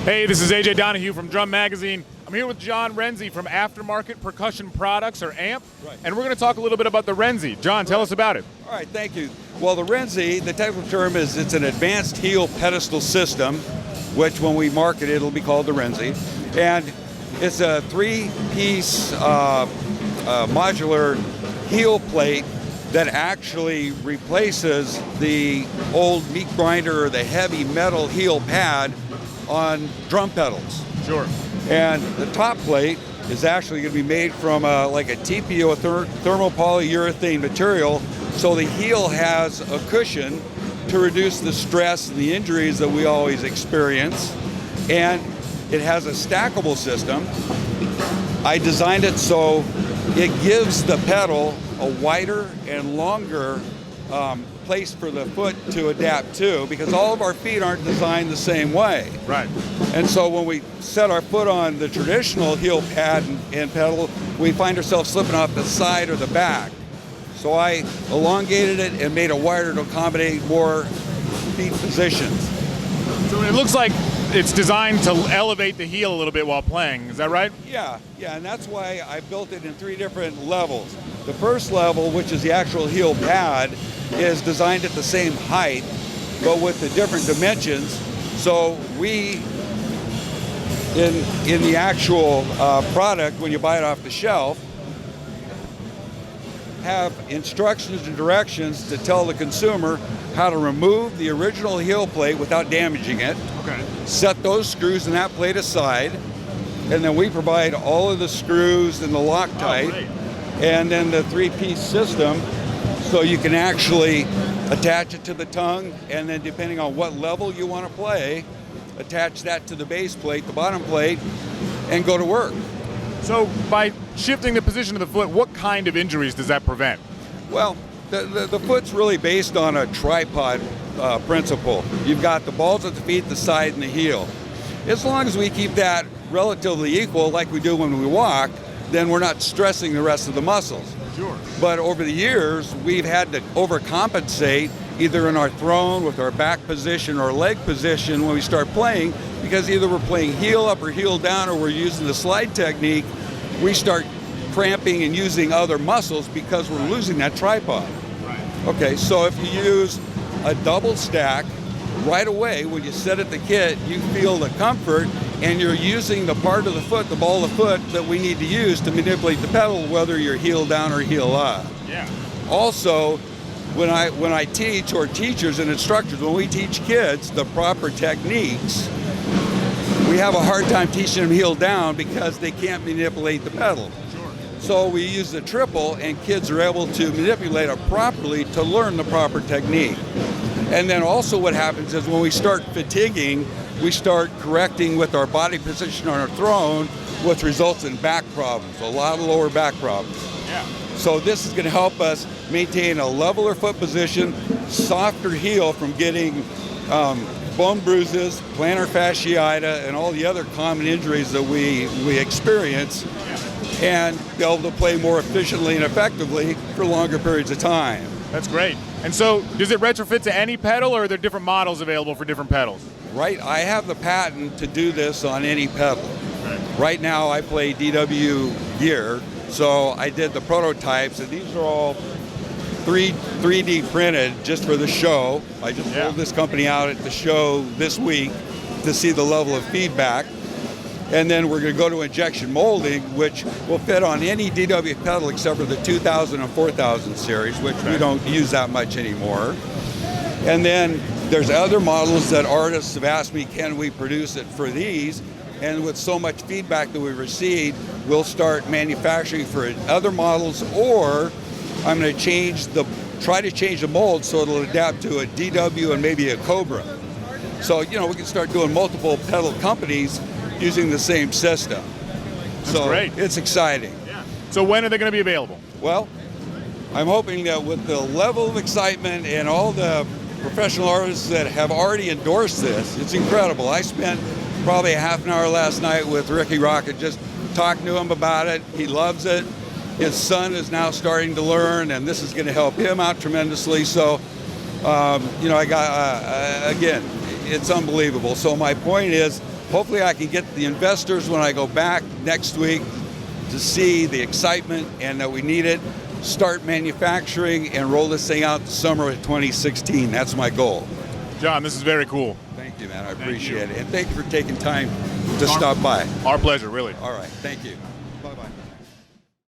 Hey, this is AJ Donahue from Drum Magazine. I'm here with John Renze from Aftermarket Percussion Products, or AMP, and we're going to talk a little bit about the Renze. John, tell us about it. All right, thank you. Well, the Renze, the technical term is it's an advanced heel pedestal system, which when we market it, it'll be called the Renze. And it's a three-piece modular heel plate that actually replaces the old meat grinder or the heavy metal heel pad on drum pedals. Sure. And the top plate is actually going to be made from like a TPO, thermal polyurethane material, so the heel has a cushion to reduce the stress and the injuries that we always experience. And it has a stackable system. I designed it so it gives the pedal a wider and longer place for the foot to adapt to, because all of our feet aren't designed the same way. Right. And so when we set our foot on the traditional heel pad and pedal, we find ourselves slipping off the side or the back. So I elongated it and made it wider to accommodate more feet positions. So it looks like it's designed to elevate the heel a little bit while playing. Is that right? Yeah, and that's why I built it in 3 different levels. The first level, which is the actual heel pad, is designed at the same height, but with the different dimensions. So we, in the actual product, when you buy it off the shelf, have instructions and directions to tell the consumer how to remove the original heel plate without damaging it. Okay. Set those screws in that plate aside, and then we provide all of the screws and the Loctite, and then the 3-piece system, so you can actually attach it to the tongue, and then depending on what level you want to play, attach that to the base plate, the bottom plate, and go to work. So by shifting the position of the foot, what kind of injuries does that prevent? Well, the foot's really based on a tripod principle. You've got the balls at the feet, the side, and the heel. As long as we keep that relatively equal like we do when we walk, then we're not stressing the rest of the muscles. Sure. But over the years, we've had to overcompensate either in our throne with our back position or leg position when we start playing, because either we're playing heel up or heel down, or we're using the slide technique. We start cramping and using other muscles because we're losing that tripod. Right. Okay, so if you use a double stack, right away when you set at the kit, you feel the comfort, and you're using the part of the foot, the ball of the foot, that we need to use to manipulate the pedal, whether you're heel down or heel up. Yeah. Also, when I teach, or teachers and instructors, when we teach kids the proper techniques, we have a hard time teaching them heel down because they can't manipulate the pedal. Sure. So we use the triple, and kids are able to manipulate it properly to learn the proper technique. And then also what happens is when we start fatiguing, we start correcting with our body position on our throne, which results in back problems, a lot of lower back problems. Yeah. So this is going to help us maintain a leveler foot position, softer heel from getting bone bruises, plantar fasciitis, and all the other common injuries that we experience, and be able to play more efficiently and effectively for longer periods of time. That's great. And so does it retrofit to any pedal, or are there different models available for different pedals? Right, I have the patent to do this on any pedal. Okay. Right now I play DW gear, so I did the prototypes, and these are all 3D printed just for the show. I just rolled this company out at the show this week to see the level of feedback. And then we're going to go to injection molding, which will fit on any DW pedal except for the 2000 and 4000 series, which we don't use that much anymore. And then there's other models that artists have asked me, can we produce it for these? And with so much feedback that we received, we'll start manufacturing for other models, or I'm going to try to change the mold so it'll adapt to a DW and maybe a Cobra. So, we can start doing multiple pedal companies using the same system. That's great. It's exciting. Yeah. So when are they going to be available? Well, I'm hoping that with the level of excitement and all the professional artists that have already endorsed this, it's incredible. I spent probably a half an hour last night with Ricky Rocket just talking to him about it. He loves it. His son is now starting to learn, and this is going to help him out tremendously. So, I got, again, it's unbelievable. So my point is, hopefully I can get the investors when I go back next week to see the excitement and that we need it, start manufacturing and roll this thing out the summer of 2016. That's my goal. John, this is very cool. Thank you, man. I appreciate it. And thank you for taking time to stop by. Our pleasure, really. All right. Thank you.